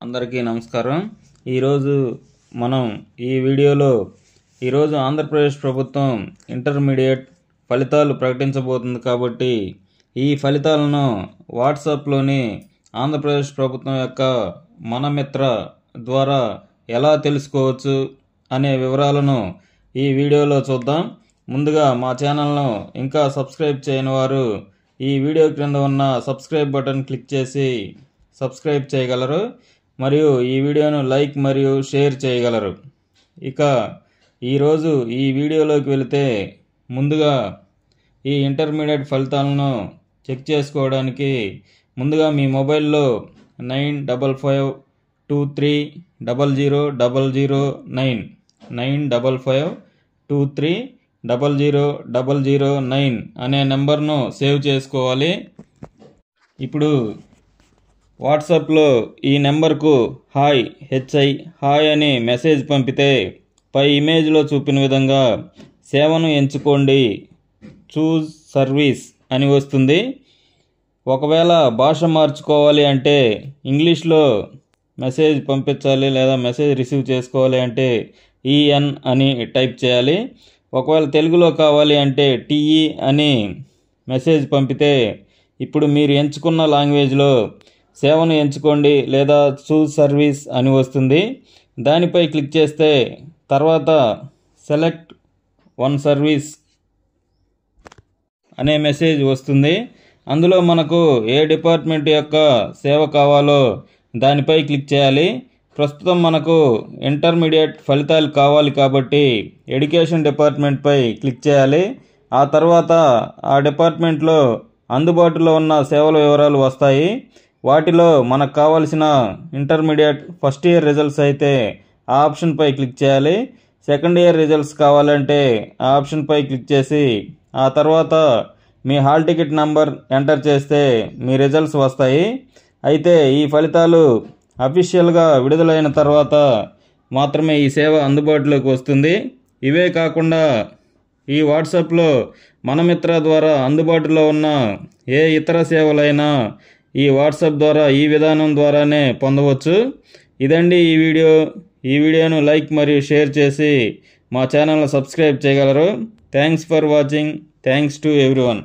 అందరికీ నమస్కారం. ఈరోజు మనం ఈ వీడియోలో ఆంధ్రప్రదేశ్ ప్రభుత్వం ఇంటర్మీడియట్ ఫలితాలు ప్రకటించబోతుంది కాబట్టి ఈ ఫలితాలను వాట్సాప్లోని ఆంధ్రప్రదేశ్ ప్రభుత్వం యొక్క మనమిత్ర ద్వారా ఎలా తెలుసుకోవచ్చు అనే వివరాలను ఈ వీడియోలో చూద్దాం. ముందుగా మా ఛానల్ను ఇంకా సబ్స్క్రైబ్ చేయని వారు ఈ వీడియో క్రింద ఉన్న సబ్స్క్రైబ్ బటన్ క్లిక్ చేసి సబ్స్క్రైబ్ చేయగలరు మరియు ఈ వీడియోను లైక్ మరియు షేర్ చేయగలరు. ఇక ఈరోజు ఈ వీడియోలోకి వెళితే ముందుగా ఈ ఇంటర్మీడియట్ ఫలితాలను చెక్ చేసుకోవడానికి ముందుగా మీ మొబైల్లో 9552300009 అనే నెంబర్ను సేవ్ చేసుకోవాలి. ఇప్పుడు వాట్సాప్లో ఈ నెంబర్కు హాయ్ అని మెసేజ్ పంపితే పై ఇమేజ్లో చూపిన విధంగా సేవను ఎంచుకోండి, చూజ్ సర్వీస్ అని వస్తుంది. ఒకవేళ భాష మార్చుకోవాలి అంటే ఇంగ్లీష్లో మెసేజ్ పంపించాలి లేదా మెసేజ్ రిసీవ్ చేసుకోవాలి అంటే EN అని టైప్ చేయాలి. ఒకవేళ తెలుగులో కావాలి అంటే TE అని మెసేజ్ పంపితే ఇప్పుడు మీరు ఎంచుకున్న లాంగ్వేజ్లో సేవను ఎంచుకోండి లేదా చూజ్ సర్వీస్ అని వస్తుంది. దానిపై క్లిక్ చేస్తే తర్వాత సెలెక్ట్ వన్ సర్వీస్ అనే మెసేజ్ వస్తుంది. అందులో మనకు ఏ డిపార్ట్మెంట్ యొక్క సేవ కావాలో దానిపై క్లిక్ చేయాలి. ప్రస్తుతం మనకు ఇంటర్మీడియట్ ఫలితాలు కావాలి కాబట్టి ఎడ్యుకేషన్ డిపార్ట్మెంట్పై క్లిక్ చేయాలి. ఆ తర్వాత ఆ డిపార్ట్మెంట్లో అందుబాటులో ఉన్న సేవల వివరాలు వస్తాయి. వాటిలో మనకు కావాల్సిన ఇంటర్మీడియట్ ఫస్ట్ ఇయర్ రిజల్ట్స్ అయితే ఆ ఆప్షన్పై క్లిక్ చేయాలి. సెకండ్ ఇయర్ రిజల్ట్స్ కావాలంటే ఆ ఆప్షన్పై క్లిక్ చేసి ఆ తర్వాత మీ హాల్ టికెట్ నంబర్ ఎంటర్ చేస్తే మీ రిజల్ట్స్ వస్తాయి. అయితే ఈ ఫలితాలు అఫీషియల్గా విడుదలైన తర్వాత మాత్రమే ఈ సేవ అందుబాటులోకి వస్తుంది. ఇవే కాకుండా ఈ వాట్సాప్లో మనమిత్ర ద్వారా అందుబాటులో ఉన్న ఏ ఇతర సేవలైనా ఈ వాట్సాప్ ద్వారా ఈ విధానం ద్వారానే పొందవచ్చు. ఇదండి ఈ వీడియోను లైక్ మరియు షేర్ చేసి మా ఛానల్ని సబ్స్క్రైబ్ చేయగలరు. Thanks for watching. Thanks to everyone.